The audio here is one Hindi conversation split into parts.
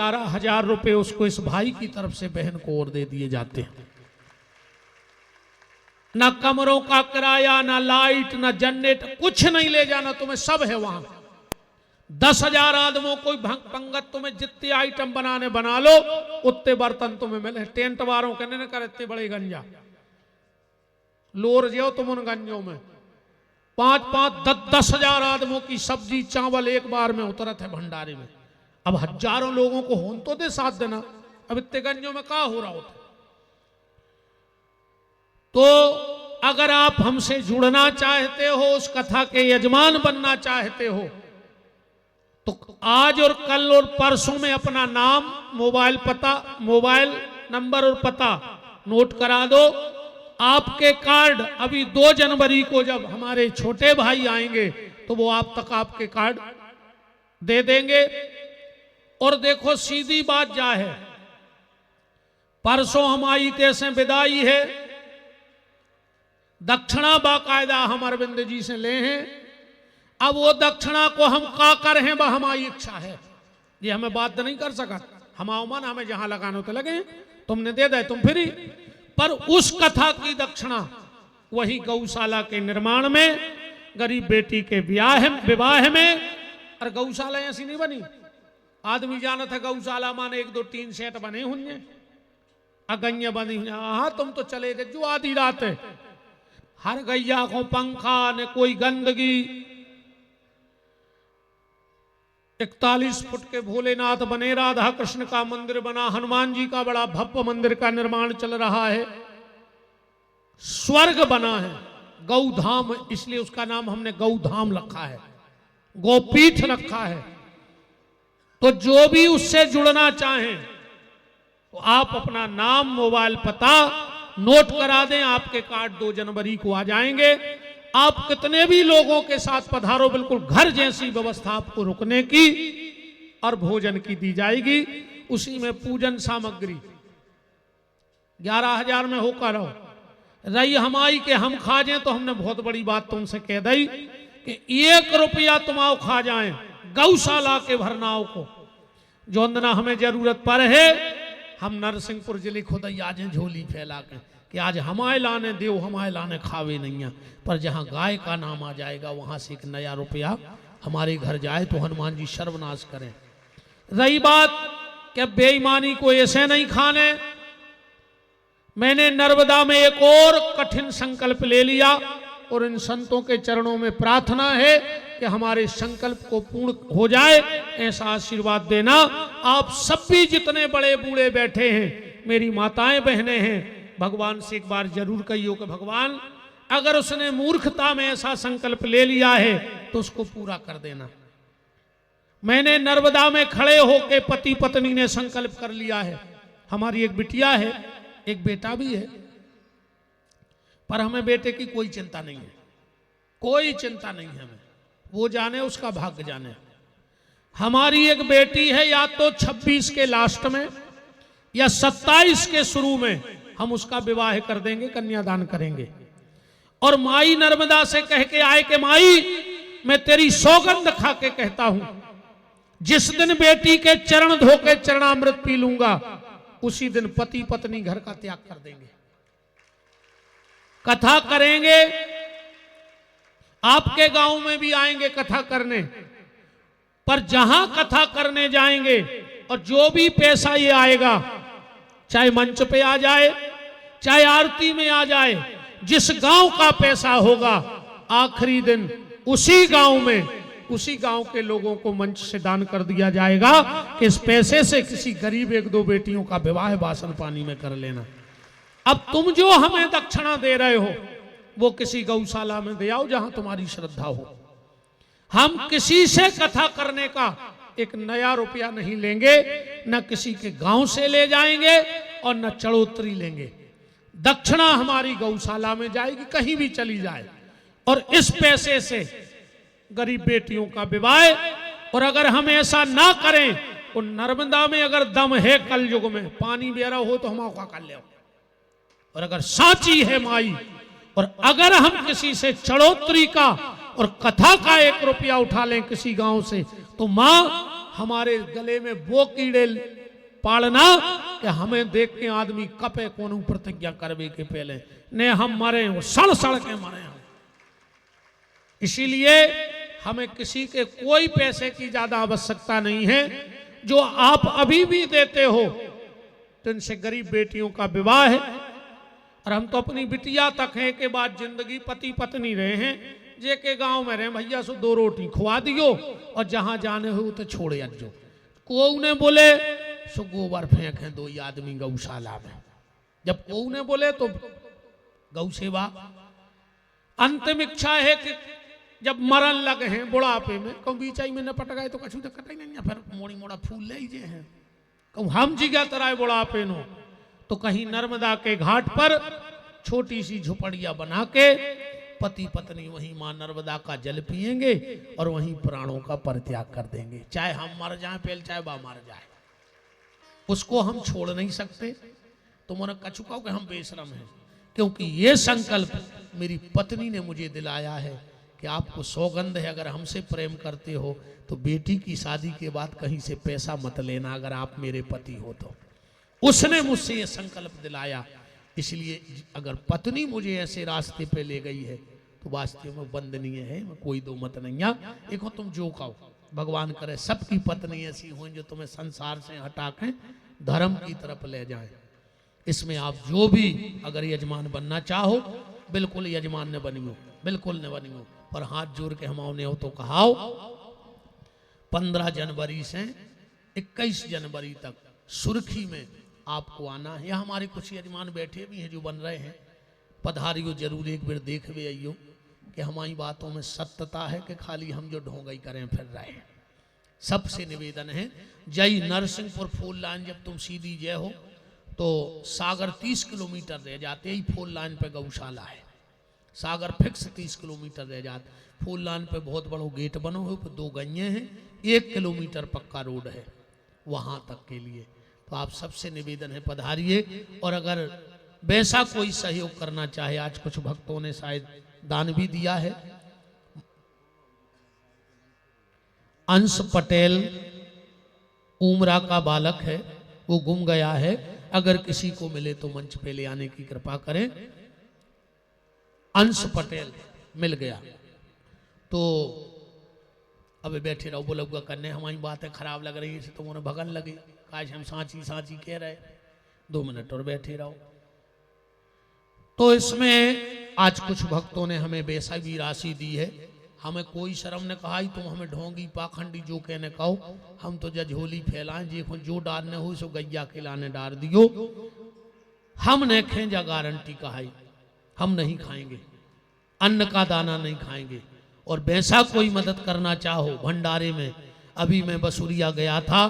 11,000 रुपए उसको इस भाई की तरफ से बहन को और दे दिए जाते हैं। ना कमरों का किराया, ना लाइट, ना जनरेटर, कुछ नहीं ले जाना तुम्हें, सब है वहां। 10,000 आदमों को पंगत तुम्हें जितने आइटम बनाने बना लो, उतने बर्तन तुम्हें मिले। टेंट वालों कहने न कर इतने बड़े गंजा लोर जाओ तुम उन गंजों में 5-5, 10,000 आदमों की सब्जी चावल एक बार में उतरत है भंडारे में। अब हजारों लोगों को होन तो दे साथ देना, अब इतने गंजों में क्या हो रहा होता। तो अगर आप हमसे जुड़ना चाहते हो, उस कथा के यजमान बनना चाहते हो, तो आज और कल और परसों में अपना नाम, मोबाइल पता, मोबाइल नंबर और पता नोट करा दो। आपके कार्ड अभी 2 जनवरी को जब हमारे छोटे भाई आएंगे तो वो आप तक आपके कार्ड दे देंगे। और देखो सीधी बात जा है, परसों हमारी तेसे विदाई है, दक्षिणा बाकायदा हम अरविंद जी से ले हैं। अब वो दक्षिणा को हम का कर हैं, वह हमारी इच्छा है, ये हमें बात नहीं कर सका। हमारा मन हमें जहां लगाने तो लगे, तुमने दे दे तुम फ्री। पर उस कथा की दक्षिणा वही गौशाला के निर्माण में, गरीब बेटी के विवाह में। और गौशाला ऐसी नहीं बनी, आदमी जाना था गौशाला माने 1-2 टीन सेट बने होंगे, अगैया बनी हुई। हाँ तुम तो चले गए जो आधी रात है, हर गैया को पंखा न कोई गंदगी। 41 फुट के भोलेनाथ बने, राधा कृष्ण का मंदिर बना, हनुमान जी का बड़ा भव्य मंदिर का निर्माण चल रहा है, स्वर्ग बना है, गौधाम, इसलिए उसका नाम हमने गौधाम रखा है, गोपीठ रखा है। तो जो भी उससे जुड़ना चाहें तो आप अपना नाम, मोबाइल पता नोट करा दें, आपके कार्ड 2 जनवरी को आ जाएंगे। आप कितने भी लोगों के साथ पधारो, बिल्कुल घर जैसी व्यवस्था आपको रुकने की और भोजन की दी जाएगी। उसी में पूजन सामग्री 11,000 में होकर रहो। रही हमारी के हम खा जाएं तो हमने बहुत बड़ी बात तुमसे कह दी कि 1 रुपया तुम आओ खा जाएं, गौशाला के भरनाओं को जो अंदना हमें जरूरत पर है। हम नरसिंहपुर जिले खुद ही आज झोली फैला के कि आज हमारे लाने देव, हमारे लाने खावे नहीं है। पर जहां गाय का नाम आ जाएगा वहां से 1 नया रुपया हमारे घर जाए तो हनुमान जी सर्वनाश करें। रही बात कि बेईमानी को ऐसे नहीं खाने, मैंने नर्मदा में एक और कठिन संकल्प ले लिया और इन संतों के चरणों में प्रार्थना है कि हमारे संकल्प को पूर्ण हो जाए, ऐसा आशीर्वाद देना। आप सब भी जितने बड़े बूढ़े बैठे हैं, मेरी माताएं बहनें हैं, भगवान से एक बार जरूर कहियो कि भगवान अगर उसने मूर्खता में ऐसा संकल्प ले लिया है तो उसको पूरा कर देना। मैंने नर्मदा में खड़े होकर पति पत्नी ने संकल्प कर लिया है। हमारी एक बिटिया है, एक बेटा भी है, पर हमें बेटे की कोई चिंता नहीं है, कोई चिंता नहीं है हमें, वो जाने उसका भाग्य जाने। हमारी एक बेटी है, या तो 26 के लास्ट में या 27 के शुरू में हम उसका विवाह कर देंगे, कन्यादान करेंगे। और माई नर्मदा से कह के आए कि माई मैं तेरी सौगंध खा के कहता हूं, जिस दिन बेटी के चरण धो के चरणामृत पी लूंगा उसी दिन पति पत्नी घर का त्याग कर देंगे। कथा करेंगे, आपके गांव में भी आएंगे कथा करने, पर जहां कथा करने जाएंगे और जो भी पैसा ये आएगा, चाहे मंच पे आ जाए, चाहे आरती में आ जाए, जिस गांव का पैसा होगा आखिरी दिन उसी गांव में, उसी गांव के लोगों को मंच से दान कर दिया जाएगा कि इस पैसे से किसी गरीब 1-2 बेटियों का विवाह वासन पानी में कर लेना। अब तुम जो हमें दक्षिणा दे रहे हो वो किसी गौशाला में दे आओ जहां तुम्हारी श्रद्धा हो। हम किसी से कथा करने का 1 नया रुपया नहीं लेंगे, न किसी के गांव से ले जाएंगे और न चढ़ोतरी लेंगे। दक्षिणा हमारी गौशाला में जाएगी, कहीं भी चली जाए, और इस पैसे से गरीब बेटियों का विवाह। और अगर हम ऐसा ना करें तो नर्मदा में अगर दम है कल युग में, पानी बेरा हो तो हम औका कर ले, और अगर साची है माई, और अगर हम किसी से चढ़ोतरी का और कथा का 1 रुपया उठा लें किसी गांव से, तो मां हमारे गले में वो कीड़े पालना कि हमें देख के आदमी कपे कोनू प्रतिज्ञा करवे के पहले ने हम मरे हो, सड़ सड़ के मरे हो। इसीलिए हमें किसी के कोई पैसे की ज्यादा आवश्यकता नहीं है। जो आप अभी भी देते हो तो इनसे गरीब बेटियों का विवाह है, और हम तो अपनी बिटिया तक है के बाद जिंदगी पति पत्नी रहे हैं, जे के गांव में रहे भैया सो 2 रोटी खुआ दियो और जहां जाने हो तो छोड़े अज्जो। को ने बोले सो गोबर फेंके 2 आदमी गौशाला में, जब को ने बोले तो गौ सेवा। अंतिम इच्छा है कि जब मरण लगे हैं बुढ़ापे में, कहूँ बीचाई में न पट गए तो कछु दिक्कत ही नहीं है, फिर मोड़ी मोड़ा फूल ले जे हैं, कहूँ हम जिगा तराए बुढ़ापे नो तो कहीं नर्मदा के घाट पर छोटी सी झुपड़िया बना के पति पत्नी वहीं मां नर्मदा का जल पिएंगे और वहीं प्राणों का परित्याग कर देंगे। चाहे हम मर जाएं पहले, चाहे बा मर जाए, उसको हम छोड़ नहीं सकते। तुमने कछु कहो कि हम बेशरम हैं, क्योंकि ये संकल्प मेरी पत्नी ने मुझे दिलाया है कि आपको सौगंध है, अगर हमसे प्रेम करते हो तो बेटी की शादी के बाद कहीं से पैसा मत लेना, अगर आप मेरे पति हो तो। उसने मुझसे ये संकल्प दिलाया। इसलिए अगर पत्नी मुझे ऐसे रास्ते पे ले गई है तो वास्तव में वंदनीय है, कोई दो मत नहीं है। देखो तुम जो कहो, भगवान करे सबकी पत्नी ऐसी हो जो तुम्हें संसार से हटा के धर्म की तरफ ले जाए। इसमें आप जो भी अगर यजमान बनना चाहो बिल्कुल यजमान न बनियो, बिल्कुल न बनियो, पर हाथ जोड़ के हम ने हो तो कहाओ 15 जनवरी से 21 जनवरी तक सुर्खी में आपको आना है। यहाँ हमारे कुछ यजमान बैठे भी हैं जो बन रहे हैं, पधारियो जरूर एक बार देखवे आइयो कि हमारी बातों में सत्यता है कि खाली हम जो ढोंगई करें फिर रहे हैं। सबसे निवेदन है, जय नरसिंहपुर फूल लाइन जब तुम सीधी जय हो तो सागर 30 किलोमीटर रह जाते ही फूल लाइन पे गौशाला है। सागर फिक्स 30 किलोमीटर रह जाते, फूल लाइन पे बहुत बड़ा गेट बनो है, 2 गैये हैं, 1 किलोमीटर पक्का रोड है वहां तक के लिए। तो आप सबसे निवेदन है पधारिए, और अगर वैसा कोई सहयोग करना चाहे, आज कुछ भक्तों ने शायद दान भी दिया है। अंश पटेल उमरा का बालक है, वो गुम गया है, अगर किसी को मिले तो मंच पे ले आने की कृपा करें। अंश पटेल मिल गया तो अब बैठे रहो, बोलूँगा करने हमारी बातें खराब लग रही है तो उन्हें भगन लगी, आज हम सांची सांची कह रहे, 2 मिनट और बैठे रहो। तो इसमें आज कुछ भक्तों ने हमें वैसा भी राशि दी है, हमें कोई शर्म ने कहा तुम हमें ढोंगी पाखंडी जो कहने कहो, हम तो जझोली फैलाएं, देखो जो डालने हो सो गैया खिलाने डाल दियो, हमने खेजा गारंटी कहाई, हम नहीं खाएंगे, अन्न का दाना नहीं खाएंगे। और वैसा कोई मदद करना चाहो भंडारे में, अभी मैं बसुरिया गया था,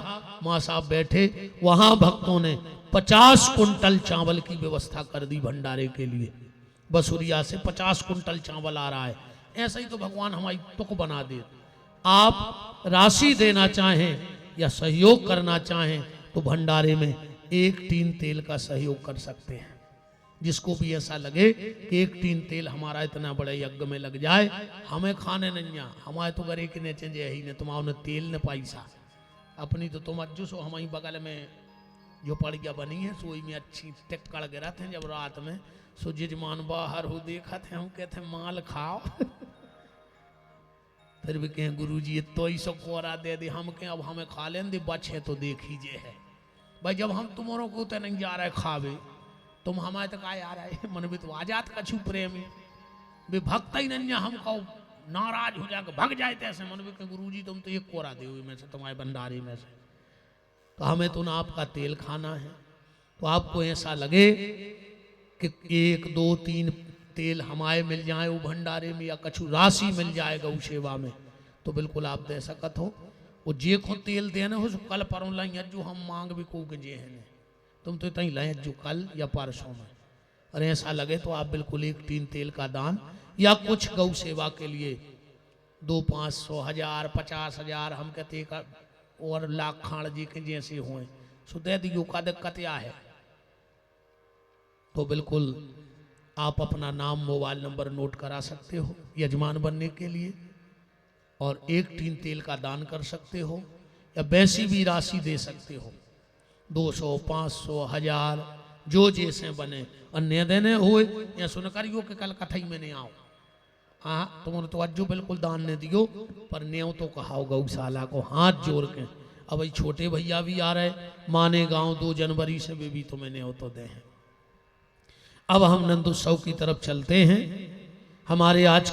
माँ साहब बैठे, वहां भक्तों ने 50 कुंटल चावल की व्यवस्था कर दी भंडारे के लिए। बसुरिया से 50 कुंटल चावल आ रहा है। ऐसा ही तो भगवान हमारी तुक बना दे। आप राशि देना चाहें या सहयोग करना चाहें तो भंडारे में 1 टीन तेल का सहयोग कर सकते हैं। जिसको भी ऐसा लगे कि 1 टीन तेल हमारा इतना बड़े यज्ञ में लग जाए, हमें खाने नहीं आ, हमारे तो गरे के ने चेंजे ही ने, तुम्हारे तेल ने पैसा अपनी तो तुम अज्जू सो हमारी बगल में जो पड़िया बनी है सोई में अच्छी टेक्कड़ गिरा थे, जब रात में सो जजमान बाहर हो देखा थे, हम कहते माल खाओ फिर भी कहें गुरुजी ये तो ही सो कोरा दे दे, हम कहें अब हमें खा लें दे, बचे तो देख लीजिए है भाई, जब हम तुम्हारों को तो नहीं जा रहे खावे, तुम हमारे तक आए आ रहे मन भी तो आजाद कछु प्रेम भी भक्त ही नहीं, हम कहो नाराज हो जाकर भग जाए ऐसे मन भी गुरुजी तुम तो ये कोरा दे हुए में से, तुम्हारे भंडारे में से, तो हमें तो ना आपका तेल खाना है। तो आपको ऐसा लगे कि 1 2 3 तेल हमारे मिल जाए वो भंडारे में, या कछु राशि मिल जाए गौ सेवा में, तो बिल्कुल आप दे सकत हो। वो जे को तेल देना हो कल परों लाई जो हम मांग भी को जे है, तुम तो इतना ही लाए जो कल या परसों में, और ऐसा लगे तो आप बिल्कुल 1 टीन तेल का दान, या कुछ गौ सेवा के लिए 2 500 1000 50,000 हम कहते और लाख खाड़ जी के जैसे हुए सो दे दियो का दिक्कत क्या है। तो बिल्कुल आप अपना नाम मोबाइल नंबर नोट करा सकते हो यजमान बनने के लिए, और 1 टीन तेल का दान कर सकते हो, या वैसी भी राशि दे सकते हो, 200, 500, 1000 जो जैसे बने। अन्य देने हुए या सुनकरियो के कल कथई में नहीं आओ, हाँ तुमने तो अज्जो बिल्कुल दान ने दियो, पर न्यो तो कहाओ गौशाला को हाथ जोड़ के। अब भाई छोटे भैया भी आ रहे, माने गांव 2 जनवरी से वे भी तुम्हें न्यो तो दे हैं। अब हम नंद उत्सव की तरफ चलते हैं। हमारे आज